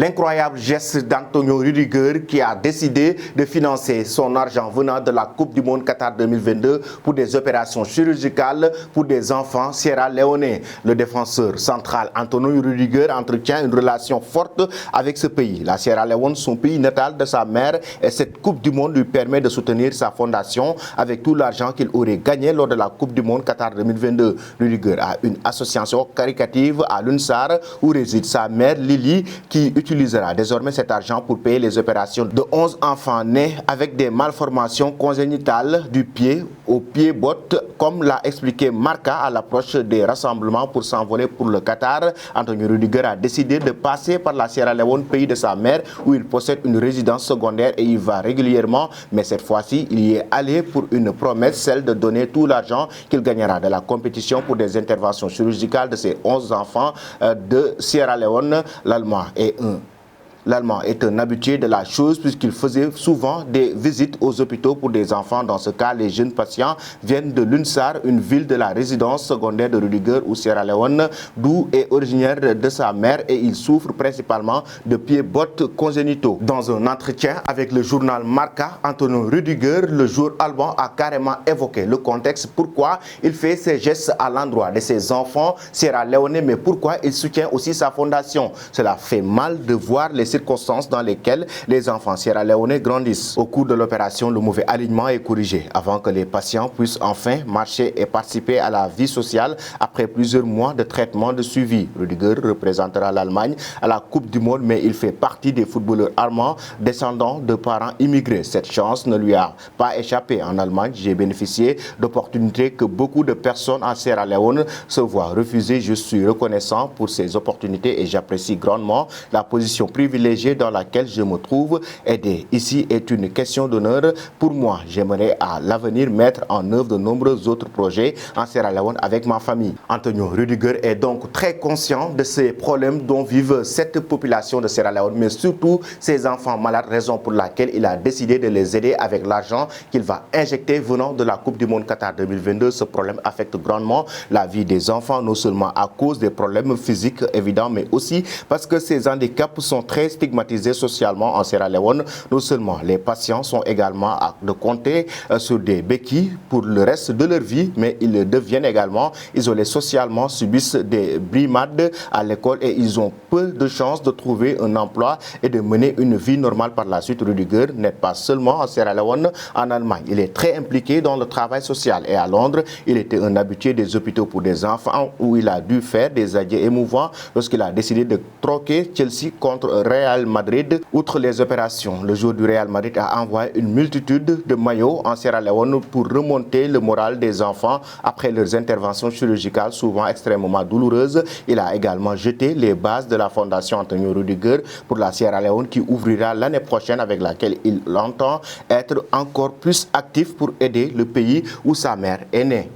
L'incroyable geste d'Antonio Rudiger qui a décidé de financer son argent venant de la Coupe du Monde Qatar 2022 pour des opérations chirurgicales pour des enfants sierra-léonais. Le défenseur central Antonio Rudiger entretient une relation forte avec ce pays. La Sierra Leone, son pays natal de sa mère, et cette Coupe du Monde lui permet de soutenir sa fondation avec tout l'argent qu'il aurait gagné lors de la Coupe du Monde Qatar 2022. Rudiger a une association caritative à l'UNSAR où réside sa mère Lily qui utilisera désormais cet argent pour payer les opérations de 11 enfants nés avec des malformations congénitales du pied au pied-botte, comme l'a expliqué Marca à l'approche des rassemblements pour s'envoler pour le Qatar. Antonio Rudiger a décidé de passer par la Sierra Leone, pays de sa mère, où il possède une résidence secondaire et y va régulièrement. Mais cette fois-ci, il y est allé pour une promesse, celle de donner tout l'argent qu'il gagnera de la compétition pour des interventions chirurgicales de ses 11 enfants de Sierra Leone. L'Allemand est un habitué de la chose puisqu'il faisait souvent des visites aux hôpitaux pour des enfants. Dans ce cas, les jeunes patients viennent de l'UNSAR, une ville de la résidence secondaire de Rudiger ou Sierra Leone, d'où est originaire de sa mère, et il souffre principalement de pieds-bottes congénitaux. Dans un entretien avec le journal Marca, Antonio Rudiger, le joueur allemand, a carrément évoqué le contexte, pourquoi il fait ces gestes à l'endroit de ses enfants sierra-léonais, mais pourquoi il soutient aussi sa fondation. Cela fait mal de voir les circonstances dans lesquelles les enfants sierra-léonais grandissent. Au cours de l'opération, le mauvais alignement est corrigé avant que les patients puissent enfin marcher et participer à la vie sociale après plusieurs mois de traitement de suivi. Rudiger représentera l'Allemagne à la Coupe du Monde, mais il fait partie des footballeurs allemands descendants de parents immigrés. Cette chance ne lui a pas échappé. En Allemagne, j'ai bénéficié d'opportunités que beaucoup de personnes en Sierra Leone se voient refuser. Je suis reconnaissant pour ces opportunités et j'apprécie grandement la position privilégiée dans laquelle je me trouve. Aider ici est une question d'honneur pour moi. J'aimerais à l'avenir mettre en œuvre de nombreux autres projets en Sierra Leone avec ma famille. Antonio Rudiger est donc très conscient de ces problèmes dont vivent cette population de Sierra Leone, mais surtout ces enfants malades, raison pour laquelle il a décidé de les aider avec l'argent qu'il va injecter venant de la Coupe du Monde Qatar 2022. Ce problème affecte grandement la vie des enfants, non seulement à cause des problèmes physiques évidents, mais aussi parce que ces handicaps sont très stigmatisés socialement en Sierra Leone. Non seulement les patients sont également à de compter sur des béquilles pour le reste de leur vie, mais ils deviennent également isolés socialement, subissent des brimades à l'école et ils ont peu de chances de trouver un emploi et de mener une vie normale par la suite. Rudiger n'est pas seulement en Sierra Leone, en Allemagne. Il est très impliqué dans le travail social et à Londres, il était un habitué des hôpitaux pour des enfants où il a dû faire des adieux émouvants lorsqu'il a décidé de troquer Chelsea contre Real Madrid. Outre les opérations, le joueur du Real Madrid a envoyé une multitude de maillots en Sierra Leone pour remonter le moral des enfants après leurs interventions chirurgicales souvent extrêmement douloureuses. Il a également jeté les bases de la fondation Antonio Rudiger pour la Sierra Leone qui ouvrira l'année prochaine, avec laquelle il entend être encore plus actif pour aider le pays où sa mère est née.